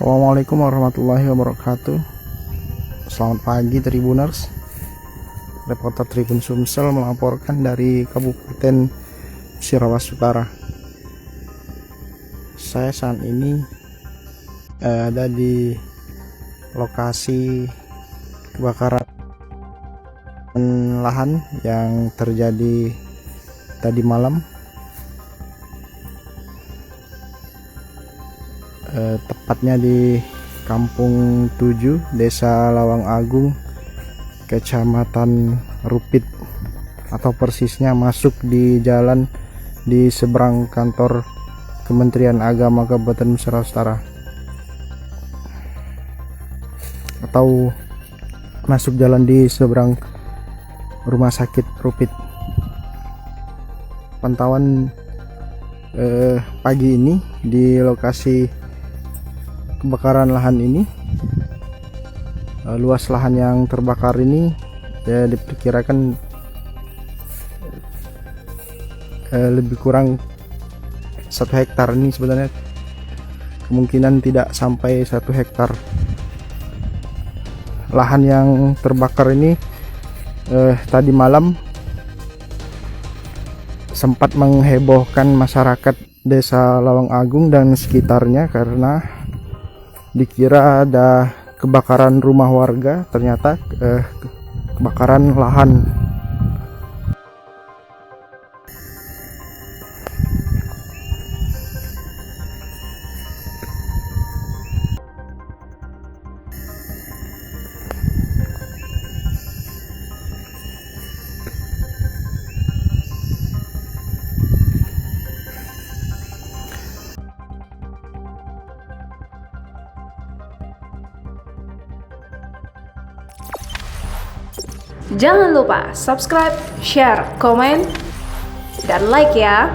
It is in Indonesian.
Assalamualaikum warahmatullahi wabarakatuh. Selamat pagi Tribuners. Reporter Tribun Sumsel melaporkan dari Kabupaten Sirawas Utara. Saya saat ini ada di lokasi kebakaran lahan yang terjadi tadi malam. Tepatnya di Kampung 7, Desa Lawang Agung, Kecamatan Rupit, atau persisnya masuk di jalan di seberang kantor Kementerian Agama Kabupaten Sirawas Utara, atau masuk jalan di seberang Rumah Sakit Rupit. Pantauan pagi ini di lokasi kebakaran lahan ini, luas lahan yang terbakar ini ya diperkirakan lebih kurang 1 hektar. Ini sebenarnya kemungkinan tidak sampai 1 hektar. Lahan yang terbakar ini tadi malam sempat menghebohkan masyarakat Desa Lawang Agung dan sekitarnya karena dikira ada kebakaran rumah warga, ternyata kebakaran lahan. Jangan lupa subscribe, share, komen, dan like ya.